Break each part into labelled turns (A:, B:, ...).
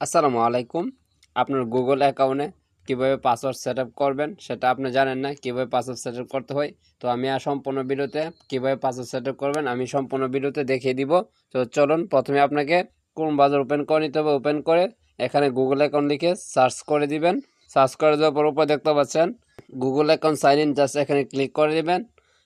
A: আসসালামু আলাইকুম। আপনার গুগল অ্যাকাউন্টে কিভাবে পাসওয়ার্ড সেটআপ করবেন সেটা আপনি জানেন না, কিভাবে পাসওয়ার্ড সেটআপ করতে হয়। তো আমি সম্পূর্ণ ভিডিওতে কিভাবে পাসওয়ার্ড সেটআপ করবেন আমি সম্পূর্ণ ভিডিওতে দেখিয়ে দিব। তো চলুন, প্রথমে আপনাকে ক্রোম ব্রাউজার ওপেন করে নিতে হবে। ওপেন করে এখানে গুগল অ্যাকাউন্ট লিখে সার্চ করে দিবেন। সার্চ করে দেওয়ার পর উপরে দেখতে পাচ্ছেন Google account sign in, just এখানে ক্লিক করে দিবেন।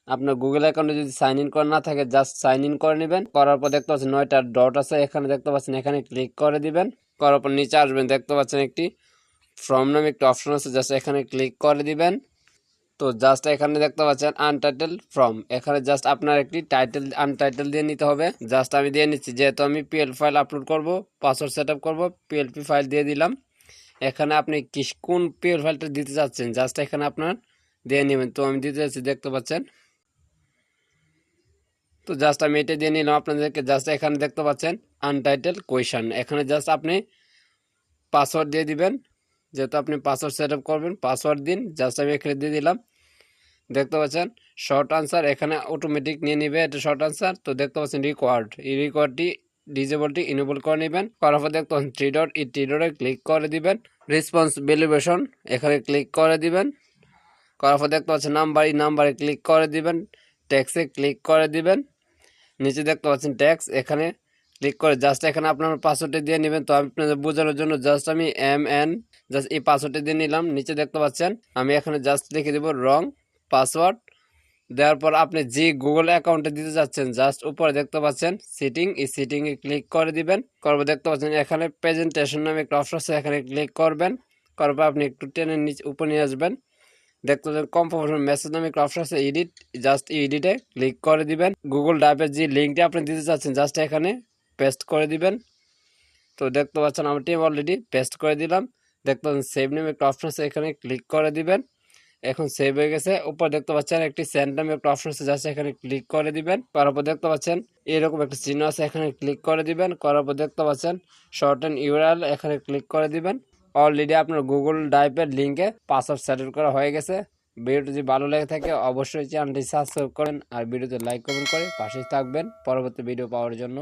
A: আপনার গুগল অ্যাকাউন্টে যদি সাইন ইন করা না থাকে জাস্ট সাইন ইন করে নেবেন। করার পর দেখতে পাচ্ছেন 9টা ডট আছে, এখানে দেখতে পাচ্ছেন, এখানে ক্লিক করে দিবেন। করার পর নিচে আসবেন, দেখতে পাচ্ছেন একটি ফর্ম নামে একটি অপশন আছে, জাস্ট এখানে ক্লিক করে দিবেন। তো জাস্ট এখানে দেখতে পাচ্ছেন আনটাইটেল ফর্ম, এখানে জাস্ট আপনার একটি টাইটেল আনটাইটেল দিয়ে নিতে হবে। জাস্ট আমি দিয়ে নিচ্ছি, যেহেতু আমি পিএল ফাইল আপলোড করব, পাসওয়ার্ড সেটআপ করব, পিএলপি ফাইল দিয়ে দিলাম। এখানে আপনি কোন পিএল ফাইলটা দিতে চাচ্ছেন জাস্ট এখানে আপনার দিয়ে নেবেন। তো আমি দিতে চাচ্ছি, দেখতে পাচ্ছেন। তো জাস্ট আমি এটা দিয়ে নিলাম আপনাদেরকে। জাস্ট এখানে দেখতে পাচ্ছেন আনটাইটেল কোয়েশন, এখানে জাস্ট আপনি পাসওয়ার্ড দিয়ে দিবেন। যেহেতু আপনি পাসওয়ার্ড সেটআপ করবেন, পাসওয়ার্ড দিন। জাস্ট আমি এখানে দিয়ে দিলাম। দেখতে পাচ্ছেন শর্ট আনসার, এখানে অটোমেটিক নিয়ে নিবে এটা শর্ট আনসার। তো দেখতে পাচ্ছেন রিকোয়ার্ড, এই রিকোয়ার্ডটি ডিজেবলটি ইনেবল করে নেবেন। করার পর দেখতে পাচ্ছেন থ্রি ডট, এই থ্রি ডটে ক্লিক করে দিবেন। রেসপন্স ভ্যালিডেশন এখানে ক্লিক করে দিবেন। করার পর দেখতে পাচ্ছেন নাম্বার, এই নাম্বারে ক্লিক করে দিবেন। ট্যাক্সে ক্লিক করে দিবেন। নিচে দেখতে পাচ্ছেন ট্যাক্স, এখানে ক্লিক করে জাস্ট এখানে আপনার পাসওয়ার্ডটি দিয়ে নেবেন। তো আপনাদের বোঝানোর জন্য জাস্ট আমি জাস্ট এই পাসওয়ার্ডটি দিয়ে নিলাম। নিচে দেখতে পাচ্ছেন আমি এখানে জাস্ট লিখে দেব রং পাসওয়ার্ড। দেওয়ার পর আপনি যে গুগল অ্যাকাউন্টে দিতে যাচ্ছেন জাস্ট উপরে দেখতে পাচ্ছেন সিটিং, এই সিটিংয়ে ক্লিক করে দিবেন। করবো দেখতে পাচ্ছেন এখানে প্রেজেন্টেশন নামে একটা অপশন আছে, এখানে ক্লিক করবেন। করার পর আপনি একটু টেনে নিচে উপর নিয়ে আসবেন। দেখতে পাচ্ছেন কনফার্মেশন মেসেজ নামে একটা অপশন আছে, এডিট, জাস্ট এডিটে ক্লিক করে দিবেন। গুগল ড্রাইভের যে লিঙ্কটি আপনি দিতে চাচ্ছেন জাস্ট এখানে পেস্ট করে দিবেন। তো দেখতে পাচ্ছেন আমার টিম অলরেডি পেস্ট করে দিলাম। দেখতে পাচ্ছেন সেভ নামে একটা অপশন আছে, এখানে ক্লিক করে দিবেন। এখন সেভ হয়ে গেছে। উপর দেখতে পাচ্ছেন একটি সেন্ড নামে একটা অপশন আছে, জাস্ট এখানে ক্লিক করে দিবেন। করার পর দেখতে পাচ্ছেন এরকম একটা চিহ্ন আছে, এখানে ক্লিক করে দিবেন। করার পর দেখতে পাচ্ছেন শর্টেন ইউআরএল, এখানে ক্লিক করে দিবেন। অলরেডি আপনার গুগল ড্রাইভের লিঙ্কে পাসওয়ার্ড সেট করা হয়ে গেছে। ভিডিওটি যদি ভালো লেগে থাকে অবশ্যই চ্যানেলটি সাবস্ক্রাইব করেন আর ভিডিওতে লাইক কমেন্ট করে পাশেই থাকবেন পরবর্তী ভিডিও পাওয়ার জন্য।